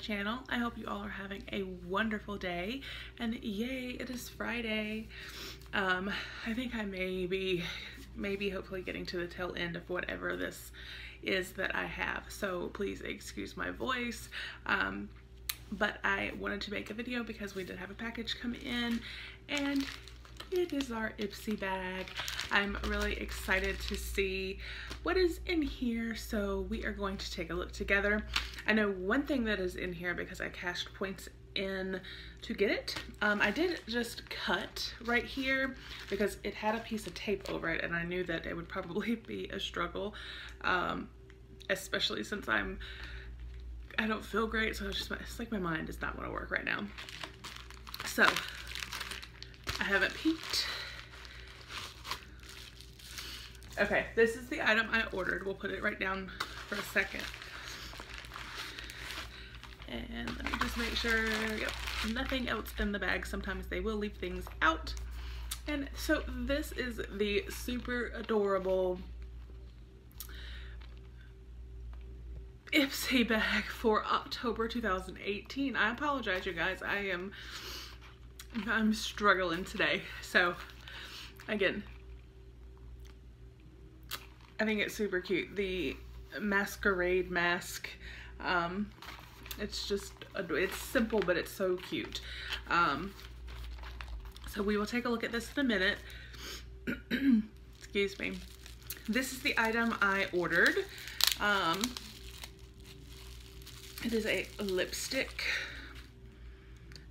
channel. I hope you all are having a wonderful day, and yay, it is Friday. I think I may be hopefully getting to the tail end of whatever this is that I have, so please excuse my voice. But I wanted to make a video because we did have a package come in, and it is our Ipsy bag. I'm really excited to see what is in here, so we are going to take a look together. I know one thing that is in here because I cashed points in to get it. I did just cut right here because it had a piece of tape over it, and I knew that it would probably be a struggle, especially since I don't feel great, so it's like my mind does not want to work right now. So I haven't peeked. Okay, this is the item I ordered. We'll put it right down for a second. And let me just make sure, yep, nothing else in the bag. Sometimes they will leave things out. And so this is the super adorable Ipsy bag for October 2018. I apologize, you guys. I'm struggling today. So again, I think it's super cute. The masquerade mask, it's simple, but it's so cute. So we will take a look at this in a minute. Excuse me. This is the item I ordered. It is a lipstick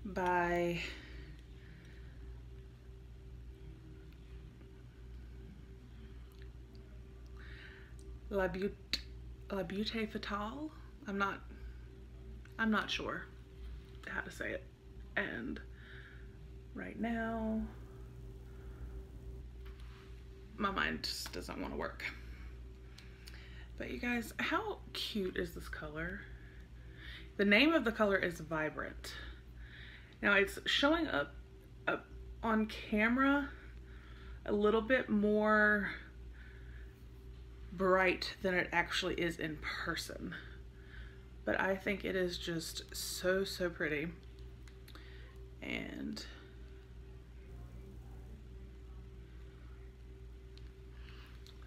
by La Beauté Fatale. I'm not sure how to say it. And right now, my mind just doesn't want to work. But you guys, how cute is this color? The name of the color is Vibrant. Now it's showing up on camera a little bit more bright than it actually is in person, but I think it is just so pretty. And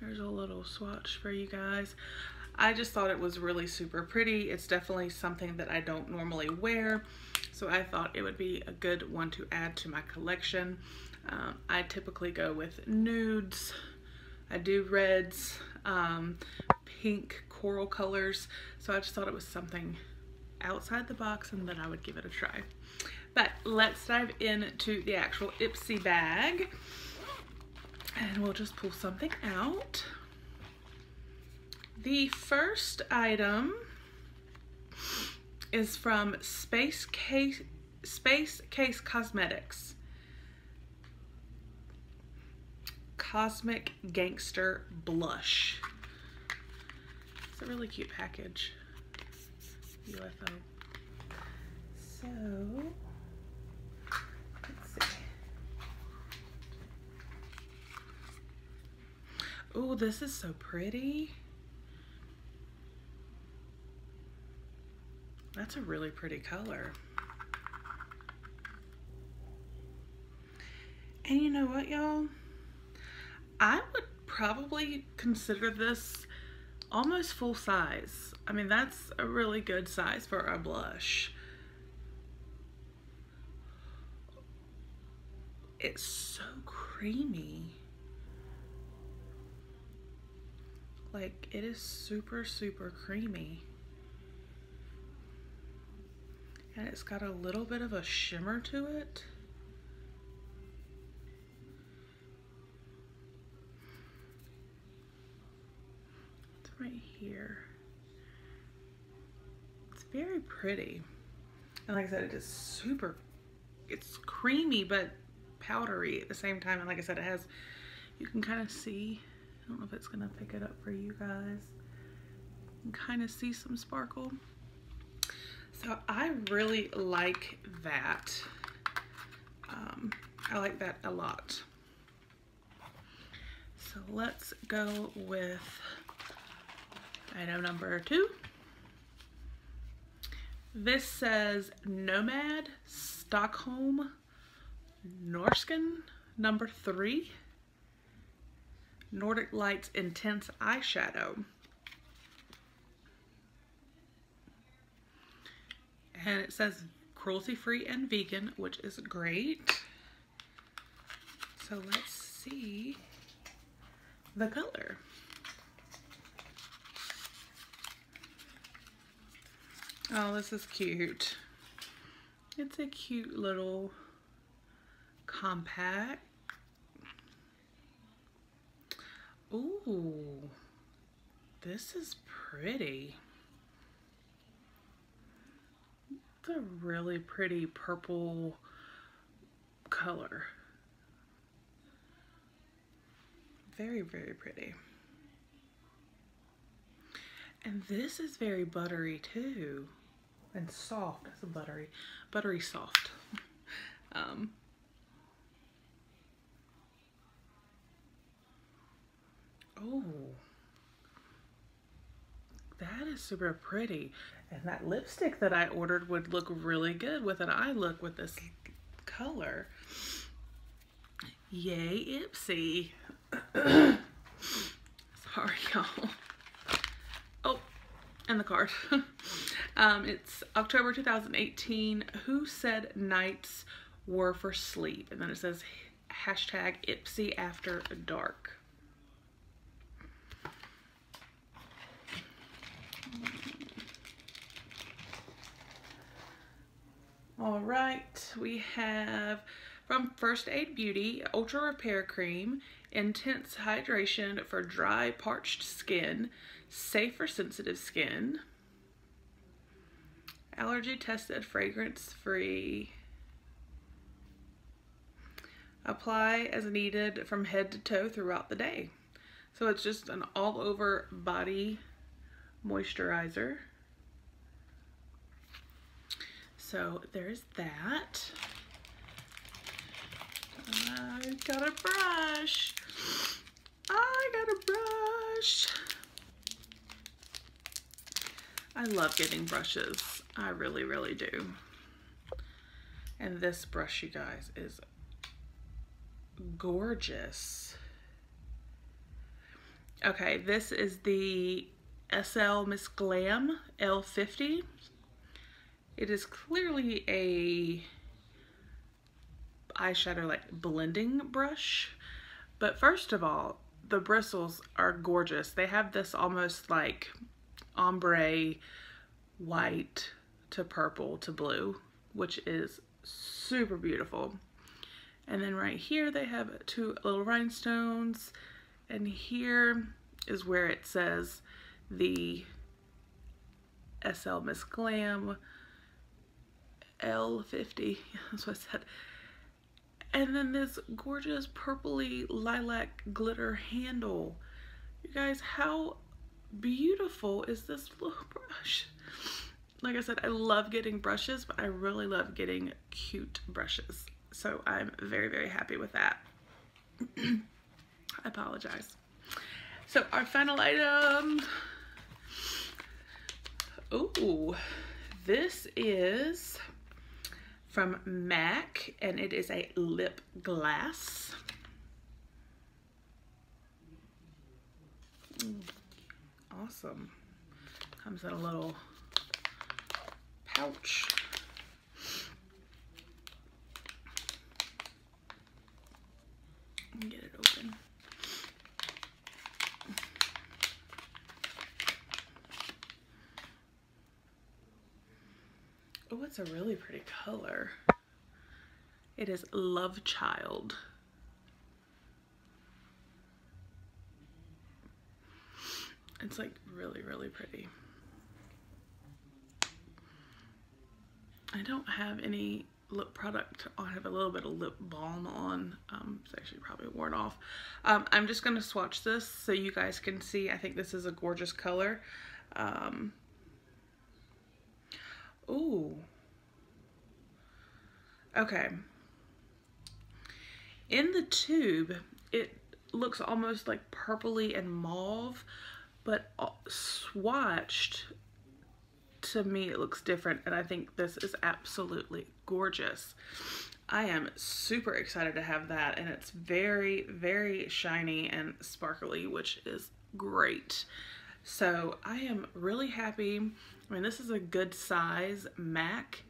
there's a little swatch for you guys. I just thought it was really super pretty. It's definitely something that I don't normally wear, so I thought it would be a good one to add to my collection. I typically go with nudes, I do reds, pink, coral colors, so I just thought it was something outside the box and that I would give it a try. But let's dive into the actual Ipsy bag, and we'll just pull something out. The first item is from Space Case Cosmetics. Cosmic Gangster Blush. It's a really cute package. UFO. So, let's see. Oh, this is so pretty. That's a really pretty color. And you know what, y'all? I would probably consider this almost full size. I mean, that's a really good size for a blush. It's so creamy. Like, it is super creamy. And it's got a little bit of a shimmer to it. It's right here. It's very pretty. And like I said, it is it's creamy but powdery at the same time. And like I said, you can kind of see, I don't know if it's gonna pick it up for you guys. You can kind of see some sparkle. So I really like that. I like that a lot. So let's go with item number 2. This says Nomad Stockholm Norsken number 3 Nordic Lights Intense Eyeshadow. And it says cruelty-free and vegan, which is great. So let's see the color. Oh, this is cute. It's a cute little compact. Ooh, this is pretty. It's a really pretty purple color. Very, very pretty. And this is very buttery too. And soft. It's a buttery soft. Oh, that is super pretty. And that lipstick that I ordered would look really good with an eye look with this color. Yay, Ipsy. Sorry, y'all. Oh, and the card. It's October 2018. Who said nights were for sleep? And then it says hashtag Ipsy after dark. All right, we have from First Aid Beauty, Ultra Repair Cream, Intense Hydration for Dry, Parched Skin, Safe for Sensitive Skin, Allergy Tested, Fragrance Free, apply as needed from head to toe throughout the day. So it's just an all over body moisturizer. So there's that. I got a brush. I love getting brushes. I really, really do. And this brush, you guys, is gorgeous. Okay, this is the SL Miss Glam L50. It is clearly a eyeshadow like blending brush, but first of all, the bristles are gorgeous. They have this almost like ombre white to purple to blue, which is super beautiful. And then right here they have 2 little rhinestones, and here is where it says the SL Miss Glam L50, that's what I said. And then this gorgeous purpley lilac glitter handle. You guys, how beautiful is this little brush? Like I said, I love getting brushes, but I really love getting cute brushes. So I'm very, very happy with that. I apologize. So our final item. Ooh, this is from MAC, and it is a lip glass. Awesome. Comes in a little pouch. Let me get it open. Oh, it's a really pretty color. It is Love Child. It's like really, really pretty. I don't have any lip product on. I have a little bit of lip balm on. It's actually probably worn off. I'm just going to swatch this so you guys can see. I think this is a gorgeous color. Ooh. Okay. In the tube, it looks almost like purpley and mauve, but swatched, to me it looks different, and I think this is absolutely gorgeous. I am super excited to have that, and it's very, very shiny and sparkly, which is great. So I am really happy. I mean, this is a good size MAC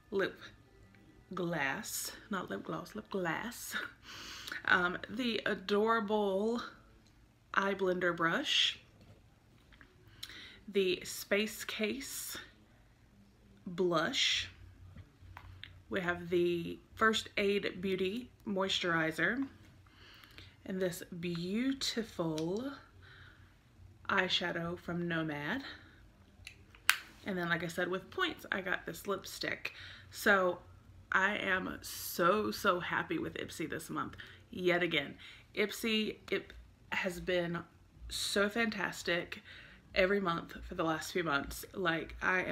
lip glass, not lip gloss, lip glass. The adorable eye blender brush, the Space Case blush, we have the First Aid Beauty moisturizer, and this beautiful eyeshadow from Nomad. And then, like I said, with points, I got this lipstick. So I am so happy with Ipsy this month. Yet again, Ipsy, it has been so fantastic every month for the last few months. Like, I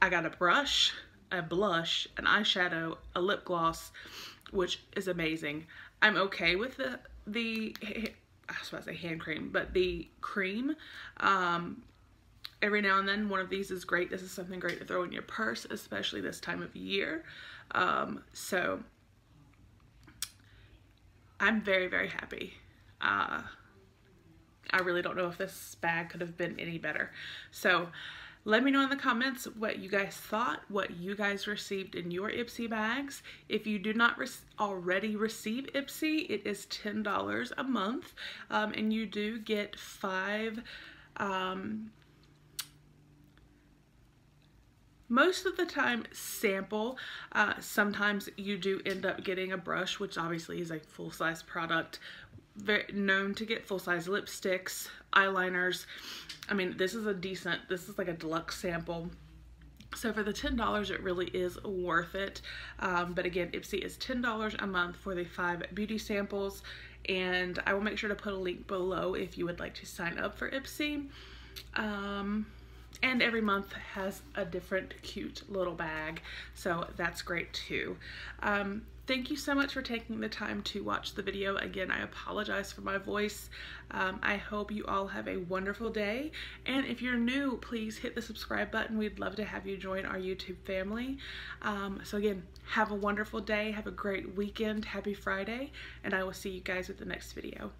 got a brush, a blush, an eyeshadow, a lip gloss, which is amazing. I'm okay with the I was about to say hand cream, but the cream, every now and then one of these is great. This is something great to throw in your purse, especially this time of year. So I'm very happy. I really don't know if this bag could have been any better. So let me know in the comments what you guys thought, what you guys received in your Ipsy bags. If you do not already receive Ipsy, it is $10 a month, and you do get 5, most of the time sample. Sometimes you do end up getting a brush, which obviously is a full-size product. Very known to get full-size lipsticks, eyeliners. I mean, this is like a deluxe sample. So for the $10, it really is worth it. But again, Ipsy is $10 a month for the 5 beauty samples. And I will make sure to put a link below if you would like to sign up for Ipsy. And every month has a different cute little bag. So that's great too. Thank you so much for taking the time to watch the video. Again, I apologize for my voice. I hope you all have a wonderful day. And if you're new, please hit the subscribe button. We'd love to have you join our YouTube family. So again, have a wonderful day. Have a great weekend. Happy Friday. And I will see you guys with the next video.